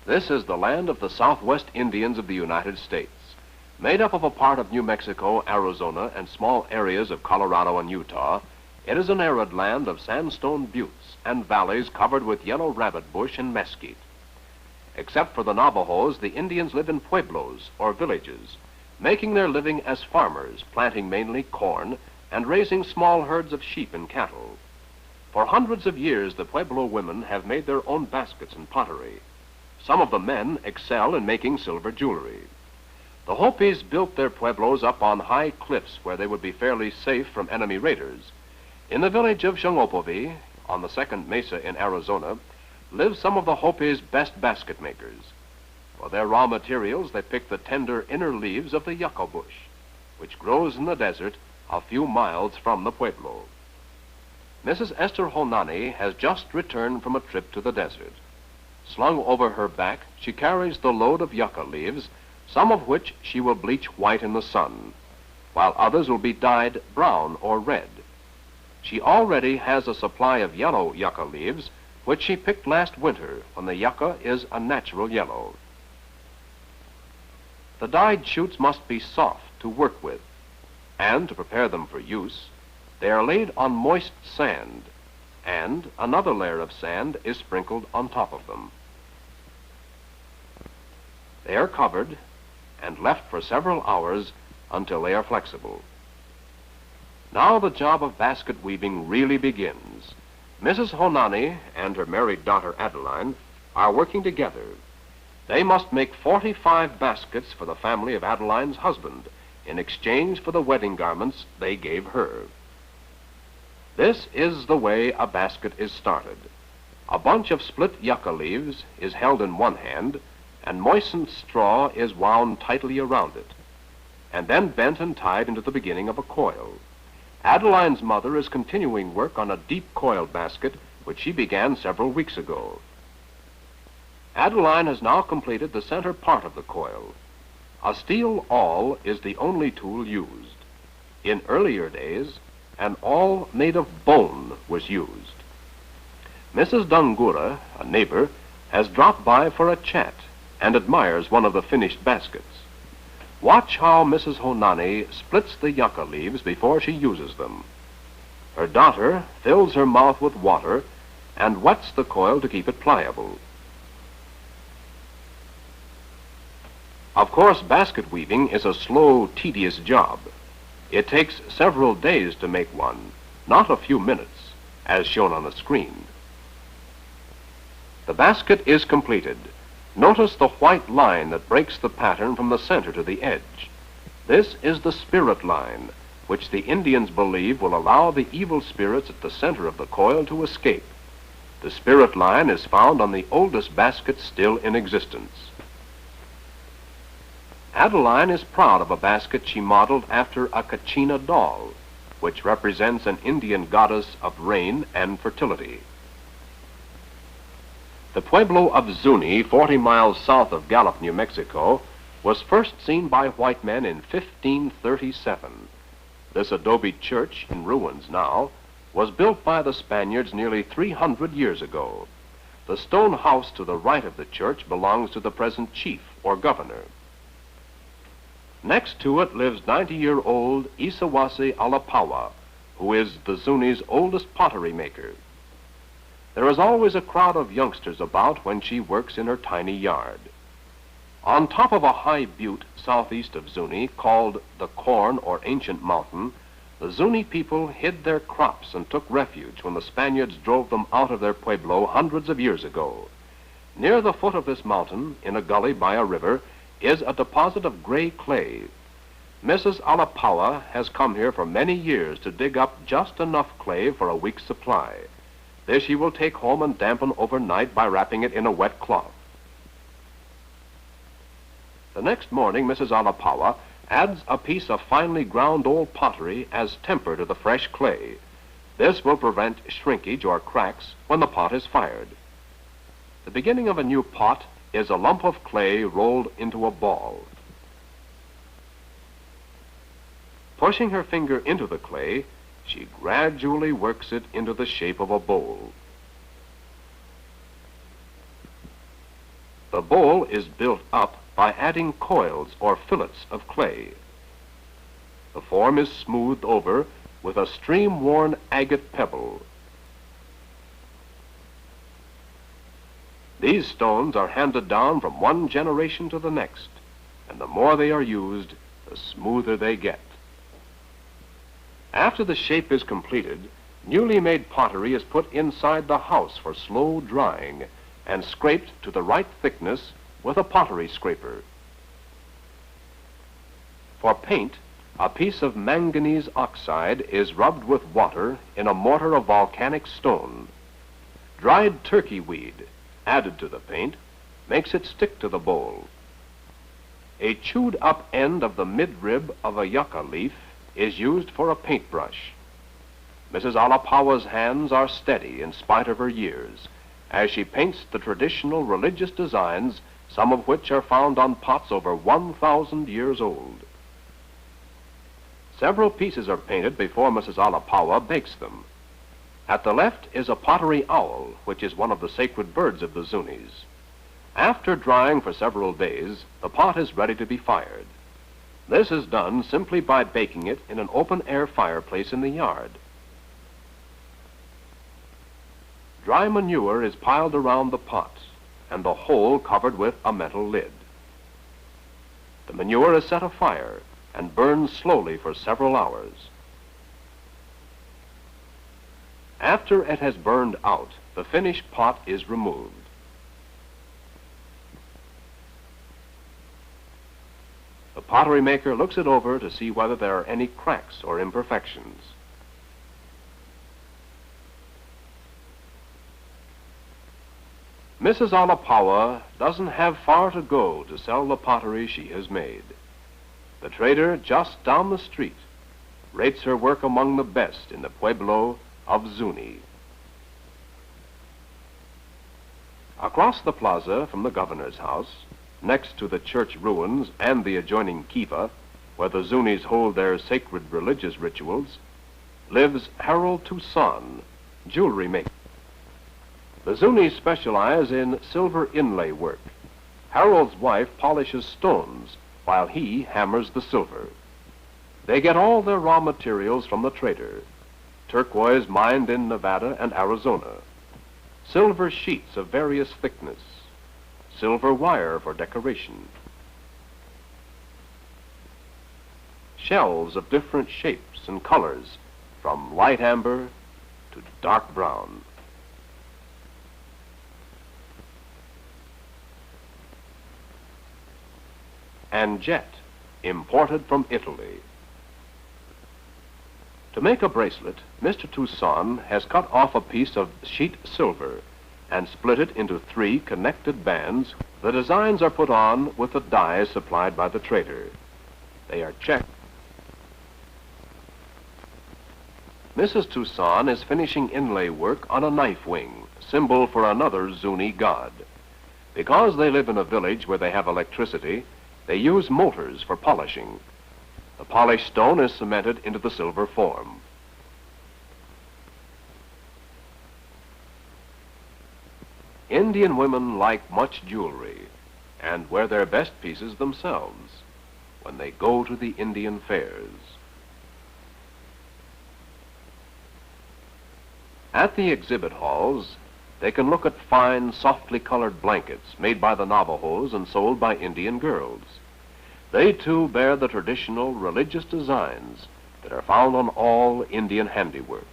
This is the land of the Southwest Indians of the United States. Made up of a part of New Mexico, Arizona, and small areas of Colorado and Utah, it is an arid land of sandstone buttes and valleys covered with yellow rabbit bush and mesquite. Except for the Navajos, the Indians live in pueblos, or villages, making their living as farmers, planting mainly corn and raising small herds of sheep and cattle. For hundreds of years, the Pueblo women have made their own baskets and pottery. Some of the men excel in making silver jewelry. The Hopis built their pueblos up on high cliffs where they would be fairly safe from enemy raiders. In the village of Shongopovi, on the second mesa in Arizona, live some of the Hopis' best basket makers. For their raw materials, they pick the tender inner leaves of the yucca bush, which grows in the desert a few miles from the pueblo. Mrs. Esther Honani has just returned from a trip to the desert. Slung over her back, she carries the load of yucca leaves, some of which she will bleach white in the sun, while others will be dyed brown or red. She already has a supply of yellow yucca leaves, which she picked last winter when the yucca is a natural yellow. The dyed shoots must be soft to work with, and to prepare them for use, they are laid on moist sand, and another layer of sand is sprinkled on top of them. They are covered and left for several hours until they are flexible. Now the job of basket weaving really begins. Mrs. Honani and her married daughter Adeline are working together. They must make 45 baskets for the family of Adeline's husband in exchange for the wedding garments they gave her. This is the way a basket is started. A bunch of split yucca leaves is held in one hand, and moistened straw is wound tightly around it, and then bent and tied into the beginning of a coil. Adeline's mother is continuing work on a deep coil basket, which she began several weeks ago. Adeline has now completed the center part of the coil. A steel awl is the only tool used. In earlier days, an awl made of bone was used. Mrs. Dungura, a neighbor, has dropped by for a chat and admires one of the finished baskets. Watch how Mrs. Honani splits the yucca leaves before she uses them. Her daughter fills her mouth with water and wets the coil to keep it pliable. Of course, basket weaving is a slow, tedious job. It takes several days to make one, not a few minutes, as shown on the screen. The basket is completed. Notice the white line that breaks the pattern from the center to the edge. This is the spirit line, which the Indians believe will allow the evil spirits at the center of the coil to escape. The spirit line is found on the oldest baskets still in existence. Adeline is proud of a basket she modeled after a Kachina doll, which represents an Indian goddess of rain and fertility. The Pueblo of Zuni, 40 miles south of Gallup, New Mexico, was first seen by white men in 1537. This Adobe Church, in ruins now, was built by the Spaniards nearly 300 years ago. The stone house to the right of the church belongs to the present chief or governor. Next to it lives 90-year-old Isawasi Alapawa, who is the Zuni's oldest pottery maker. There is always a crowd of youngsters about when she works in her tiny yard. On top of a high butte southeast of Zuni, called the Corn or Ancient Mountain, the Zuni people hid their crops and took refuge when the Spaniards drove them out of their pueblo hundreds of years ago. Near the foot of this mountain, in a gully by a river, is a deposit of gray clay. Mrs. Alapawa has come here for many years to dig up just enough clay for a week's supply. This she will take home and dampen overnight by wrapping it in a wet cloth. The next morning, Mrs. Alapawa adds a piece of finely ground old pottery as temper to the fresh clay. This will prevent shrinkage or cracks when the pot is fired. The beginning of a new pot is a lump of clay rolled into a ball. Pushing her finger into the clay, she gradually works it into the shape of a bowl. The bowl is built up by adding coils or fillets of clay. The form is smoothed over with a stream-worn agate pebble. These stones are handed down from one generation to the next, and the more they are used, the smoother they get. After the shape is completed, newly made pottery is put inside the house for slow drying and scraped to the right thickness with a pottery scraper. For paint, a piece of manganese oxide is rubbed with water in a mortar of volcanic stone. Dried turkey weed, added to the paint, makes it stick to the bowl. A chewed up end of the midrib of a yucca leaf is used for a paintbrush. Mrs. Alapawa's hands are steady in spite of her years, as she paints the traditional religious designs, some of which are found on pots over 1,000 years old. Several pieces are painted before Mrs. Alapawa bakes them. At the left is a pottery owl, which is one of the sacred birds of the Zunis. After drying for several days, the pot is ready to be fired. This is done simply by baking it in an open-air fireplace in the yard. Dry manure is piled around the pot, and the whole covered with a metal lid. The manure is set afire and burns slowly for several hours. After it has burned out, the finished pot is removed. The pottery maker looks it over to see whether there are any cracks or imperfections. Mrs. Alapawa doesn't have far to go to sell the pottery she has made. The trader just down the street rates her work among the best in the Pueblo of Zuni. Across the plaza from the governor's house, next to the church ruins and the adjoining kiva, where the Zunis hold their sacred religious rituals, lives Harold Toussaint, jewelry maker. The Zunis specialize in silver inlay work. Harold's wife polishes stones while he hammers the silver. They get all their raw materials from the trader: turquoise mined in Nevada and Arizona, silver sheets of various thickness, silver wire for decoration, shells of different shapes and colors, from light amber to dark brown. And jet, imported from Italy. To make a bracelet, Mr. Toussaint has cut off a piece of sheet silver and split it into 3 connected bands. The designs are put on with the dies supplied by the trader. They are checked. Mrs. Toussaint is finishing inlay work on a knife wing, symbol for another Zuni god. Because they live in a village where they have electricity, they use motors for polishing. The polished stone is cemented into the silver form. Indian women like much jewelry and wear their best pieces themselves when they go to the Indian fairs. At the exhibit halls, they can look at fine, softly colored blankets made by the Navajos and sold by Indian girls. They too bear the traditional religious designs that are found on all Indian handiwork.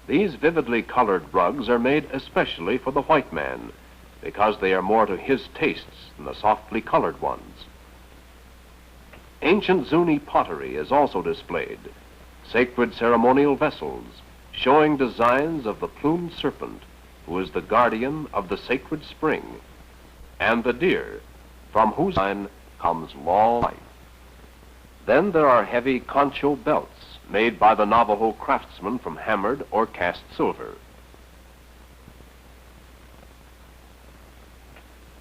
These vividly colored rugs are made especially for the white man because they are more to his tastes than the softly colored ones. Ancient Zuni pottery is also displayed, sacred ceremonial vessels, showing designs of the plumed serpent, who is the guardian of the sacred spring, and the deer, from whose line comes long life. Then there are heavy concho belts made by the Navajo craftsmen from hammered or cast silver.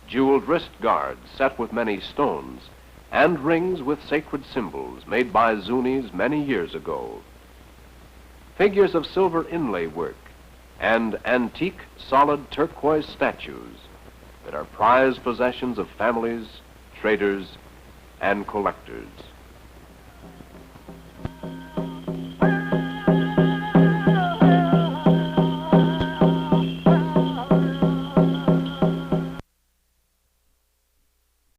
Jeweled wrist guards set with many stones, and rings with sacred symbols made by Zunis many years ago. Figures of silver inlay work, and antique solid turquoise statues that are prized possessions of families, traders, and collectors.